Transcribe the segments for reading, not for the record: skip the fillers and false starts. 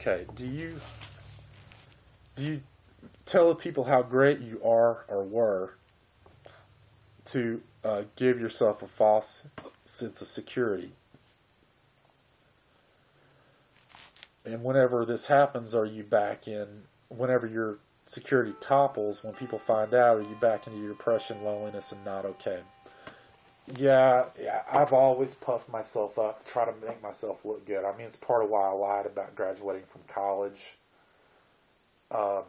okay, do you tell people how great you are or were to give yourself a false sense of security? And whenever this happens, are you back in, whenever your security topples, when people find out, are you back into your depression, loneliness, and not okay? Yeah, I've always puffed myself up to try to make myself look good. I mean, it's part of why I lied about graduating from college. Um,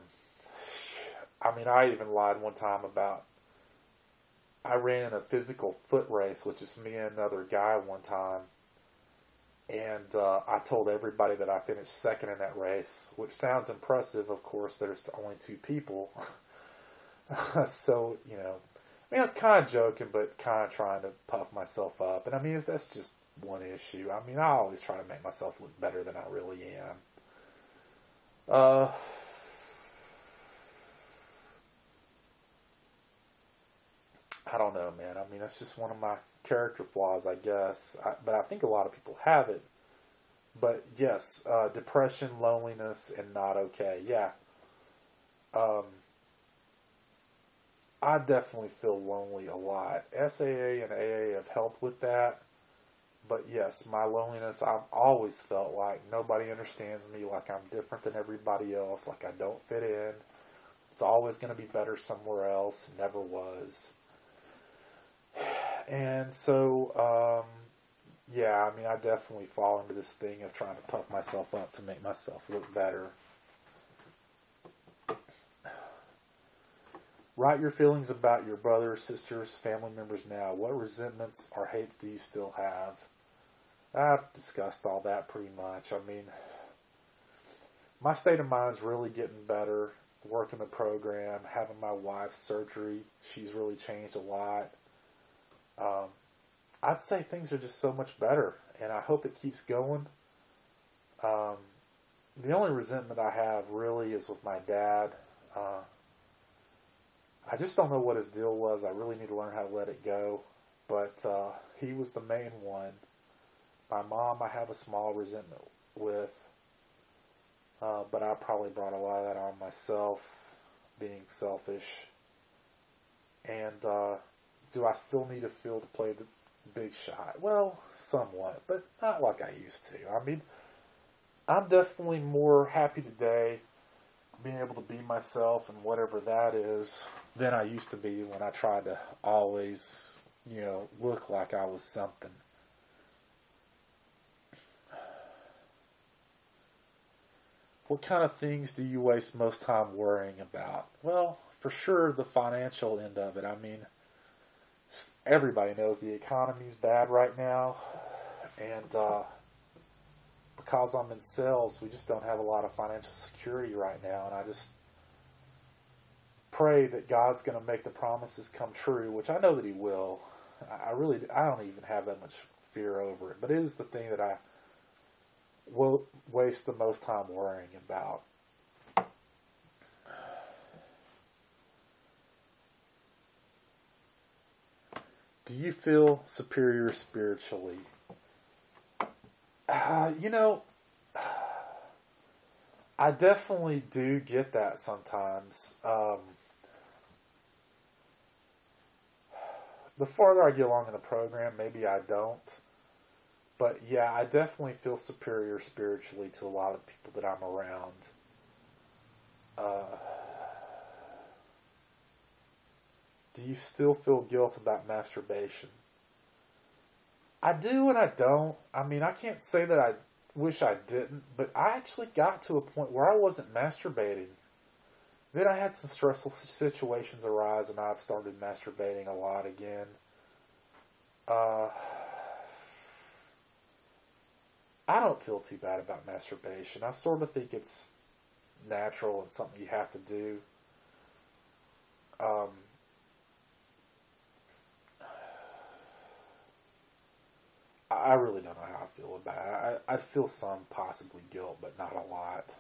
I mean, I even lied one time about, I ran a physical foot race, which is me and another guy one time. And I told everybody that I finished second in that race, which sounds impressive. Of course, there's only two people. So, you know, I mean, I was kind of joking, but kind of trying to puff myself up. And I mean, that's just one issue. I mean, I always try to make myself look better than I really am. I don't know, man. I mean, that's just one of my character flaws, I guess. But I think a lot of people have it. But yes, depression, loneliness, and not okay. Yeah. I definitely feel lonely a lot. SAA and AA have helped with that. But yes, my loneliness, I've always felt like nobody understands me, like I'm different than everybody else, like I don't fit in. It's always going to be better somewhere else. Never was. And so, yeah, I mean, I definitely fall into this thing of trying to puff myself up to make myself look better. Write your feelings about your brothers, sisters, family members now. What resentments or hates do you still have? I've discussed all that pretty much. I mean, my state of mind's really getting better. Working the program, having my wife's surgery, she's really changed a lot. I'd say things are just so much better, and I hope it keeps going. The only resentment I have really is with my dad. I just don't know what his deal was. I really need to learn how to let it go. But he was the main one. My mom, I have a small resentment with. But I probably brought a lot of that on myself, being selfish. And do I still need to feel to play the big shot? Well, somewhat, but not like I used to. I mean, I'm definitely more happy today being able to be myself and whatever that is than I used to be when I tried to always, you know, look like I was something. What kind of things do you waste most time worrying about? Well, for sure, the financial end of it. I mean, everybody knows the economy's bad right now, and because I'm in sales, we just don't have a lot of financial security right now, and I just pray that God's going to make the promises come true, which I know that He will. I don't even have that much fear over it, but it is the thing that I will waste the most time worrying about. Do you feel superior spiritually? You know, I definitely do get that sometimes. The farther I get along in the program, maybe I don't. But yeah, I definitely feel superior spiritually to a lot of people that I'm around. Do you still feel guilt about masturbation? I do and I don't. I mean, I can't say that I wish I didn't, but I actually got to a point where I wasn't masturbating. Then I had some stressful situations arise and I've started masturbating a lot again. I don't feel too bad about masturbation. I sort of think it's natural and something you have to do. I really don't know how I feel about it. I feel some possibly guilt, but not a lot.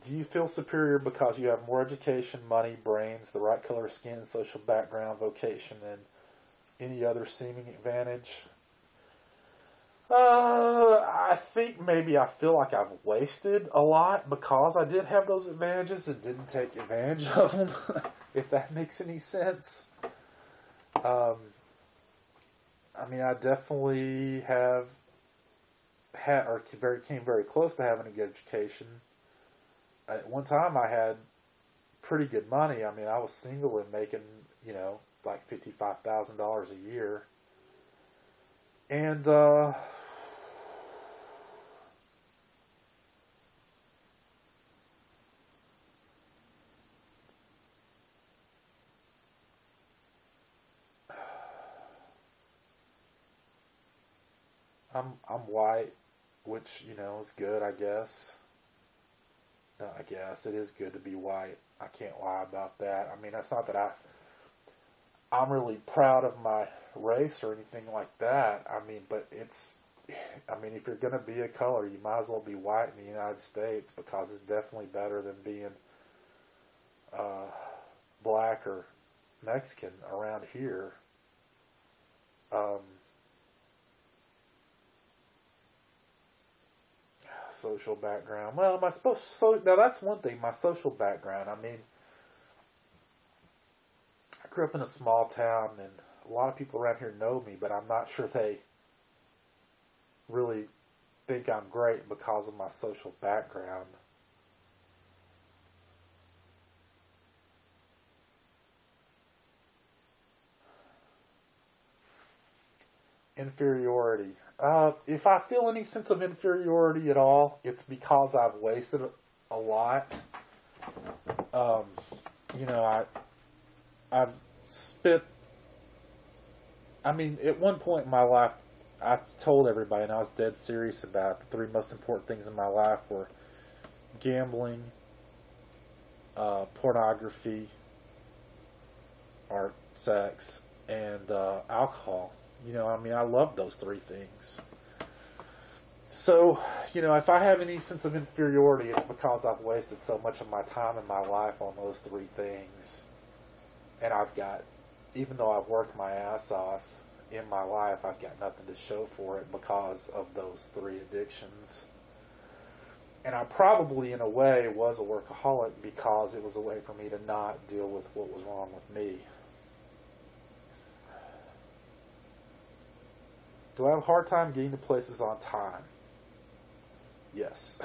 Do you feel superior because you have more education, money, brains, the right color of skin, social background, vocation, and any other seeming advantage? I think maybe I feel like I've wasted a lot because I did have those advantages and didn't take advantage of them, if that makes any sense. I mean, I definitely have had, or came very close to having a good education. At one time, I had pretty good money. I mean, I was single and making, like $55,000 a year. And, I'm white, which, is good, I guess. No, I guess it is good to be white. I can't lie about that. I mean, that's not that I'm really proud of my race or anything like that. I mean, but if you're going to be a color, you might as well be white in the United States, because it's definitely better than being black or Mexican around here. Social background. Well, now that's one thing. My social background. I mean, I grew up in a small town, and a lot of people around here know me, but I'm not sure they really think I'm great because of my social background. Inferiority. If I feel any sense of inferiority at all, it's because I've wasted a lot. I've spent. I mean, at one point in my life, I told everybody, and I was dead serious about it, the three most important things in my life were gambling, pornography, or sex, and alcohol. I love those three things. So, if I have any sense of inferiority, it's because I've wasted so much of my time in my life on those three things. And even though I've worked my ass off in my life, I've got nothing to show for it because of those three addictions. And I probably, in a way, was a workaholic because it was a way for me to not deal with what was wrong with me. Do I have a hard time getting to places on time? Yes.